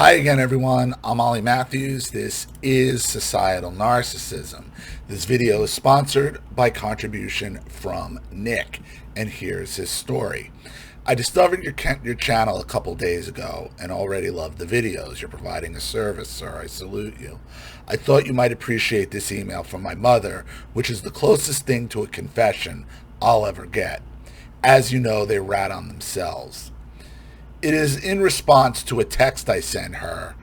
Hi again, everyone. I'm olliemathews. This is Societal Narcissism. This video is sponsored by contribution from Nick, and here's his story. I discovered your channel a couple days ago and already love the videos. You're providing a service, sir. I salute you. I thought you might appreciate this email from my mother, which is the closest thing to a confession I'll ever get. As you know, they rat on themselves. It is in response to a text I sent her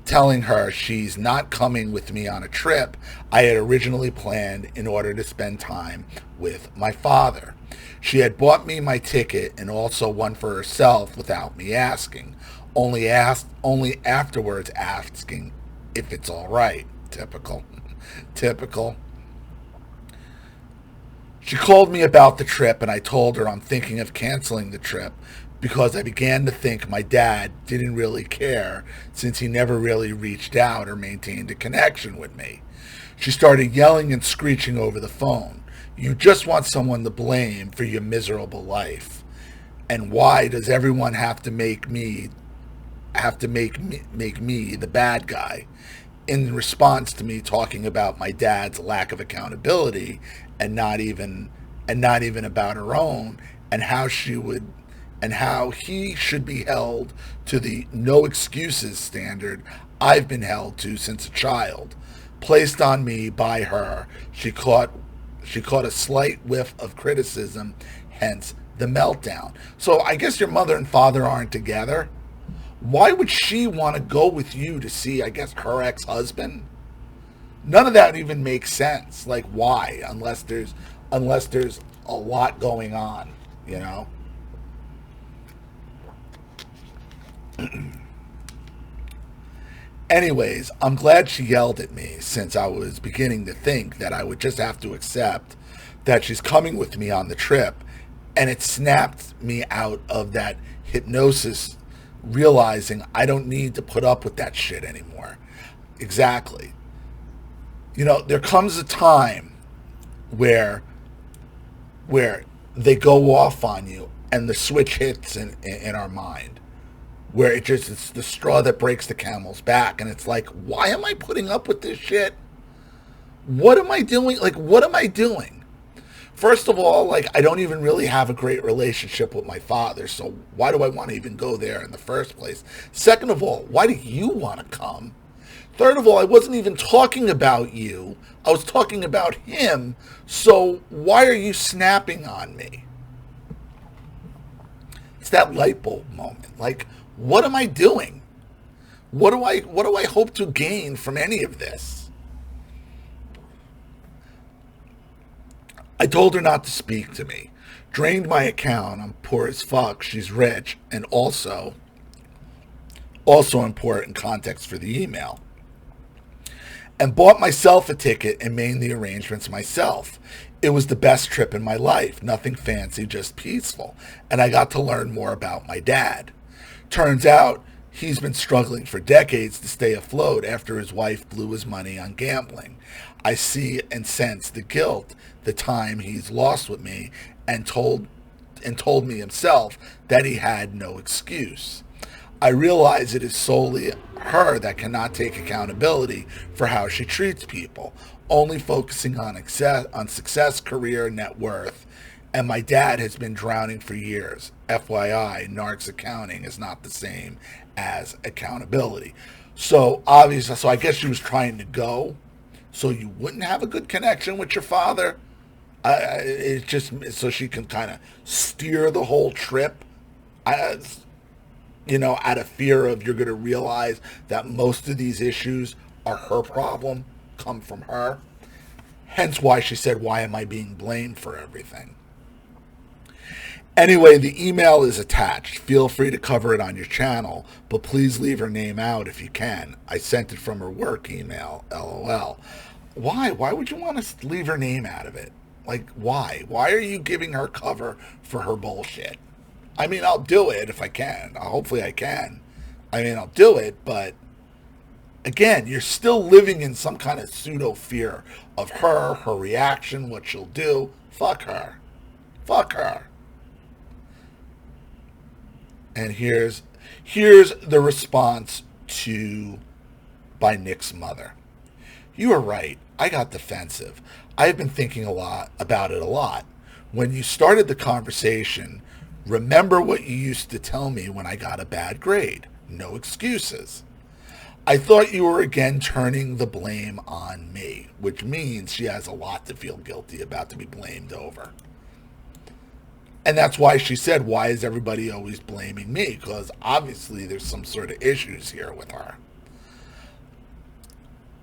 telling her she's not coming with me on a trip I had originally planned in order to spend time with my father. She had bought me my ticket and also one for herself without me asking, only afterwards asking if it's all right. Typical. Typical. She called me about the trip and I told her I'm thinking of canceling the trip because I began to think my dad didn't really care since he never really reached out or maintained a connection with me. She started yelling and screeching over the phone. You just want someone to blame for your miserable life. And why does everyone have to make me the bad guy? In response to me talking about my dad's lack of accountability and not even about her own and how he should be held to the no excuses standard I've been held to since a child, placed on me by her. She caught a slight whiff of criticism, hence the meltdown. So I guess your mother and father aren't together. Why would she want to go with you to see, I guess, her ex-husband? None of that even makes sense. Like, why? Unless there's a lot going on, you know? Anyways, I'm glad she yelled at me since I was beginning to think that I would just have to accept that she's coming with me on the trip, and it snapped me out of that hypnosis, realizing I don't need to put up with that shit anymore. Exactly. You know, there comes a time where they go off on you and the switch hits in our mind, where it's the straw that breaks the camel's back, and it's like, why am I putting up with this shit? What am I doing? Like, what am I doing? First of all, like, I don't even really have a great relationship with my father, so why do I want to even go there in the first place? Second of all, why do you want to come? Third of all, I wasn't even talking about you. I was talking about him, so why are you snapping on me? It's that light bulb moment. Like, what am I doing? What do I hope to gain from any of this? I told her not to speak to me. Drained my account. I'm poor as fuck. She's rich. And also important context for the email. And bought myself a ticket and made the arrangements myself. It was the best trip in my life. Nothing fancy, just peaceful. And I got to learn more about my dad. Turns out he's been struggling for decades to stay afloat after his wife blew his money on gambling. I see and sense the guilt, the time he's lost with me, and told me himself that he had no excuse. I realize it is solely her that cannot take accountability for how she treats people, only focusing on success, career, net worth. And my dad has been drowning for years. FYI, narcs accounting is not the same as accountability. So obviously, I guess she was trying to go so you wouldn't have a good connection with your father. It's just so she can kind of steer the whole trip. Out of fear of you're going to realize that most of these issues are her problem, come from her. Hence why she said, why am I being blamed for everything? Anyway, the email is attached. Feel free to cover it on your channel, but please leave her name out if you can. I sent it from her work email, LOL. Why? Why would you want to leave her name out of it? Like, why? Why are you giving her cover for her bullshit? I mean, I'll do it if I can. Hopefully I can. I mean, I'll do it, but again, you're still living in some kind of pseudo fear of her reaction, what she'll do. Fuck her. Fuck her. And here's the response to by Nick's mother. You are right. I got defensive. I've been thinking a lot about it a lot. When you started the conversation, remember what you used to tell me when I got a bad grade. No excuses. I thought you were again turning the blame on me, which means she has a lot to feel guilty about to be blamed over. And that's why she said, why is everybody always blaming me? Because obviously there's some sort of issues here with her.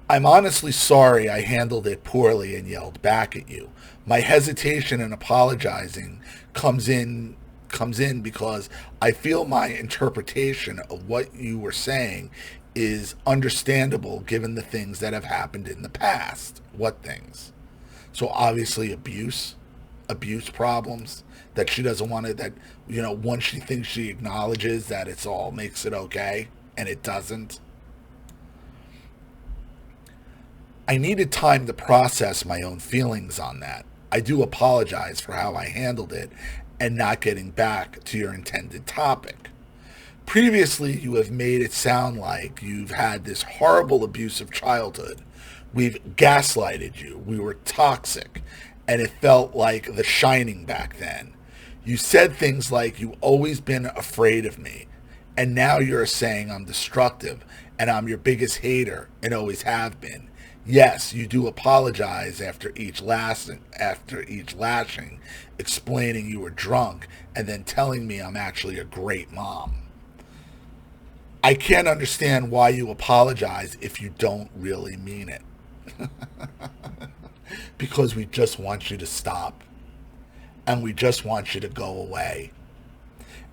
I'm honestly sorry I handled it poorly and yelled back at you. My hesitation in apologizing comes in because I feel my interpretation of what you were saying is understandable given the things that have happened in the past. What things? So obviously abuse problems that she doesn't want to, that, once she thinks she acknowledges that it's all makes it okay, and it doesn't. I needed time to process my own feelings on that. I do apologize for how I handled it and not getting back to your intended topic. Previously, you have made it sound like you've had this horrible abusive childhood. We've gaslighted you. We were toxic, and it felt like The Shining back then. You said things like you've always been afraid of me, and now you're saying I'm destructive and I'm your biggest hater and always have been. Yes, you do apologize after each lashing, explaining you were drunk and then telling me I'm actually a great mom. I can't understand why you apologize if you don't really mean it. Because we just want you to stop. And we just want you to go away.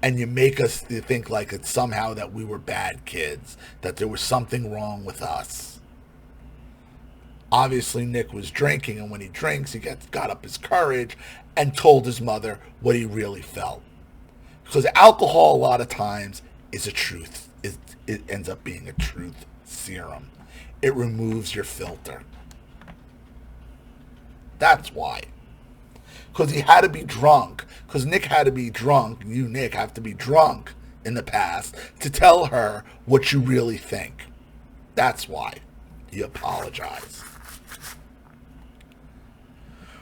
And you make us think like it's somehow that we were bad kids, that there was something wrong with us. Obviously, Nick was drinking, and when he drinks, he got up his courage and told his mother what he really felt. Because alcohol, a lot of times, is a truth. It ends up being a truth serum. It removes your filter. That's why. Because he had to be drunk. Because Nick had to be drunk. You, Nick, have to be drunk in the past to tell her what you really think. That's why you apologize.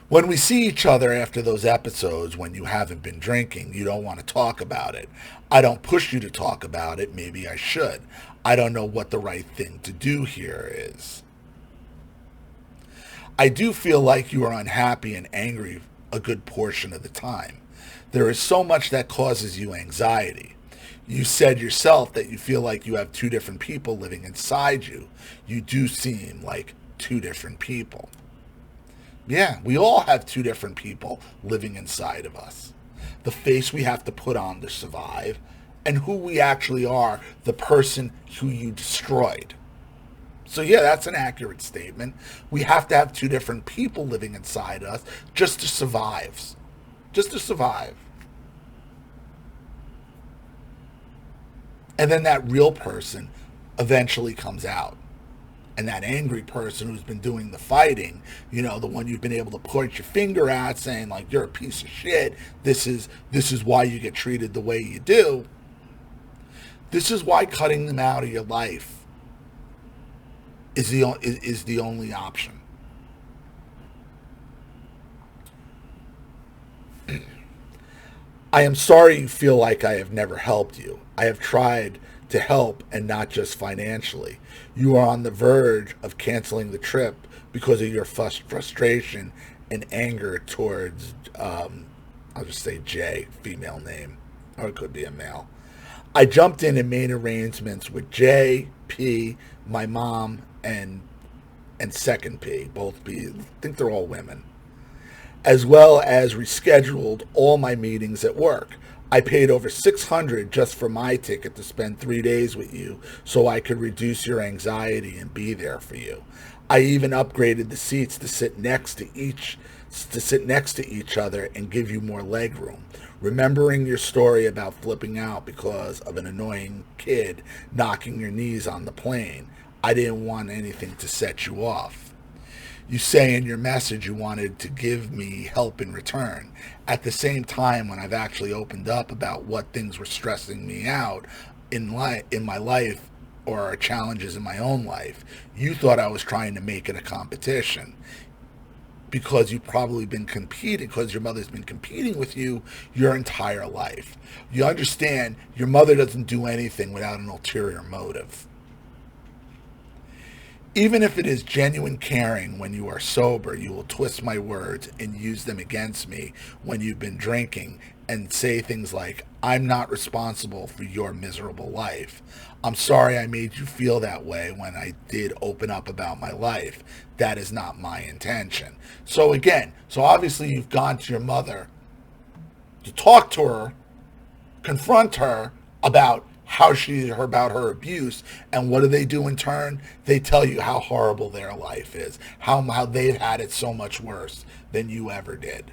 When we see each other after those episodes when you haven't been drinking, you don't want to talk about it. I don't push you to talk about it. Maybe I should. I don't know what the right thing to do here is. I do feel like you are unhappy and angry a good portion of the time. There is so much that causes you anxiety. You said yourself that you feel like you have two different people living inside you. You do seem like two different people. Yeah, we all have two different people living inside of us. The face we have to put on to survive, and who we actually are, the person who you destroyed. So yeah, that's an accurate statement. We have to have two different people living inside us just to survive. Just to survive. And then that real person eventually comes out. And that angry person who's been doing the fighting, the one you've been able to point your finger at saying like, you're a piece of shit. This is why you get treated the way you do. This is why cutting them out of your life is the only option. I am sorry you feel like I have never helped you. I have tried to help, and not just financially. You are on the verge of canceling the trip because of your frustration and anger towards, I'll just say Jay, female name, or it could be a male. I jumped in and made arrangements with Jay, P, my mom, and second P, both P. I think they're all women. As well as rescheduled all my meetings at work. I paid over $600 just for my ticket to spend 3 days with you so I could reduce your anxiety and be there for you. I even upgraded the seats to sit next to each other and give you more leg room. Remembering your story about flipping out because of an annoying kid knocking your knees on the plane, I didn't want anything to set you off. You say in your message you wanted to give me help in return. At the same time, when I've actually opened up about what things were stressing me out in my life or challenges in my own life, you thought I was trying to make it a competition because you've probably been competing, because your mother's been competing with you your entire life. You understand your mother doesn't do anything without an ulterior motive. Even if it is genuine caring when you are sober, you will twist my words and use them against me when you've been drinking and say things like, I'm not responsible for your miserable life. I'm sorry I made you feel that way when I did open up about my life. That is not my intention. So again, obviously you've gone to your mother to talk to her, confront her about about her abuse, and what do they do in turn? They tell you how horrible their life is, how they've had it so much worse than you ever did.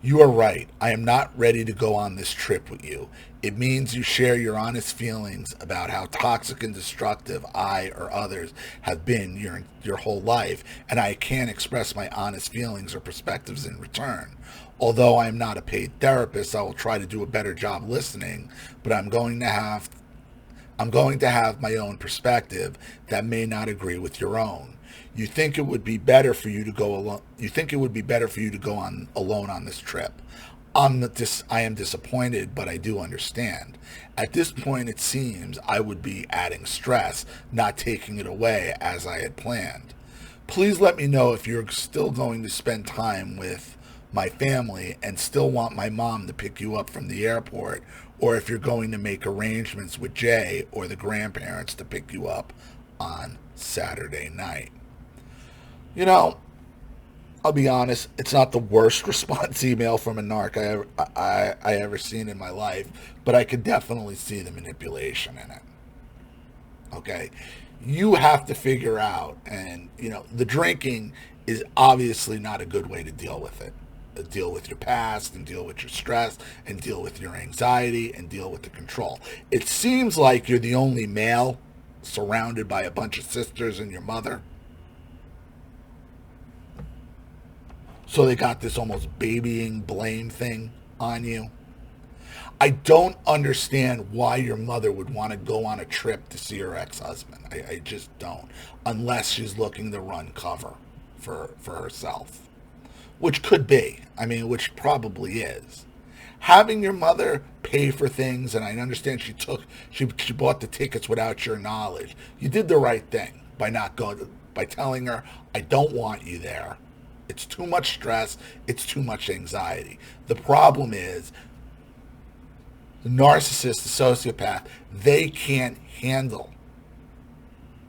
You are right. I am not ready to go on this trip with you. It means you share your honest feelings about how toxic and destructive I or others have been your whole life, and I can't express my honest feelings or perspectives in return. Although I am not a paid therapist, I will try to do a better job listening, but I'm going to have my own perspective that may not agree with your own. You think it would be better for you to go alone. You think it would be better for you to go on alone on this trip. I am disappointed, but I do understand. At this point, it seems I would be adding stress, not taking it away as I had planned. Please let me know if you're still going to spend time with my family and still want my mom to pick you up from the airport, or if you're going to make arrangements with Jay or the grandparents to pick you up on Saturday night. You know, I'll be honest, it's not the worst response email from a narc I ever seen in my life, but I could definitely see the manipulation in it. Okay? You have to figure out, and, the drinking is obviously not a good way to deal with it. Deal with your past and deal with your stress and deal with your anxiety and deal with the control. It seems like you're the only male surrounded by a bunch of sisters and your mother. So they got this almost babying blame thing on you. I don't understand why your mother would want to go on a trip to see her ex-husband. I just don't. Unless she's looking to run cover for herself. Which could be. Which probably is. Having your mother pay for things, and I understand she bought the tickets without your knowledge. You did the right thing by telling her, I don't want you there. It's too much stress. It's too much anxiety. The problem is, the narcissist, the sociopath, they can't handle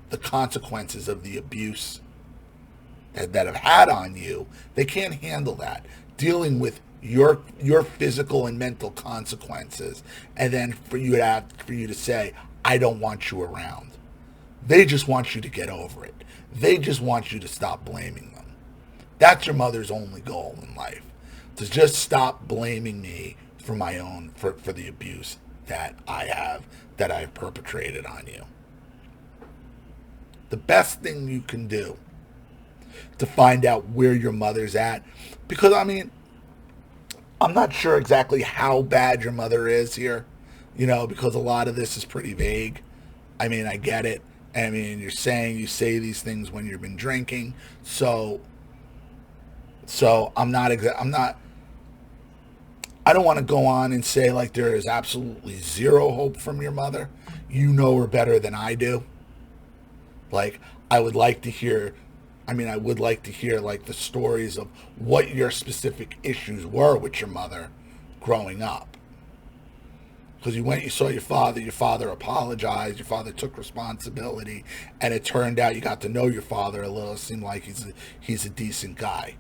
the consequences of the abuse that have had on you. They can't handle that. Dealing with your physical and mental consequences, and then for you to say, I don't want you around. They just want you to get over it. They just want you to stop blaming them. That's your mother's only goal in life. To just stop blaming me for for the abuse that I've perpetrated on you. The best thing you can do to find out where your mother's at, because I'm not sure exactly how bad your mother is here, because a lot of this is pretty vague. I get it. You say these things when you've been drinking, so I don't want to go on and say like there is absolutely zero hope from your mother. You know her better than I do. Like, I would like to hear like the stories of what your specific issues were with your mother growing up. Because you saw your father apologized, your father took responsibility, and it turned out you got to know your father a little. It seemed like he's a decent guy.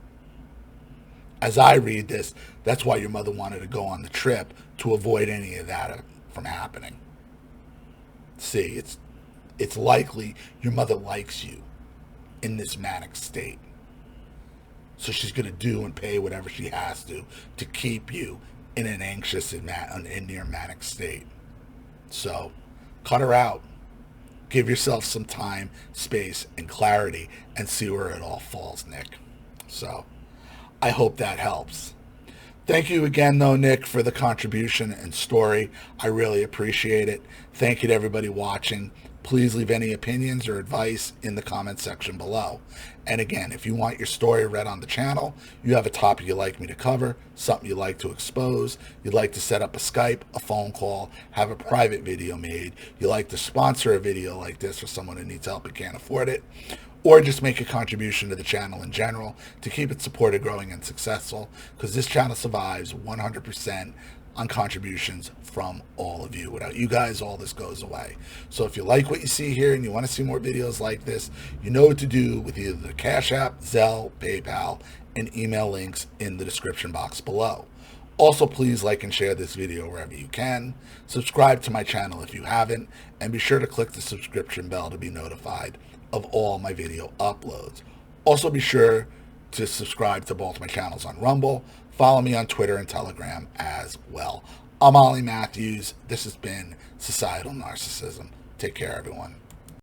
As I read this, that's why your mother wanted to go on the trip, to avoid any of that from happening. See, it's likely your mother likes you in this manic state. So she's going to do and pay whatever she has to keep you in an anxious and near manic state. So cut her out. Give yourself some time, space, and clarity and see where it all falls, Nick. So I hope that helps. Thank you again, though, Nick, for the contribution and story. I really appreciate it. Thank you to everybody watching. Please leave any opinions or advice in the comment section below. And again, if you want your story read on the channel, you have a topic you'd like me to cover, something you'd like to expose, you'd like to set up a Skype, a phone call, have a private video made, you'd like to sponsor a video like this for someone who needs help and can't afford it, or just make a contribution to the channel in general to keep it supported, growing, and successful, because this channel survives 100% on contributions from all of you. Without you guys, all this goes away. So if you like what you see here and you want to see more videos like this, you know what to do with either the Cash App, Zelle, PayPal, and email links in the description box below. Also, please like and share this video wherever you can. Subscribe to my channel if you haven't, and be sure to click the subscription bell to be notified of all my video uploads. Also, be sure to subscribe to both my channels on Rumble. Follow me on Twitter and Telegram as well. I'm Ollie Matthews. This has been Societal Narcissism. Take care, everyone.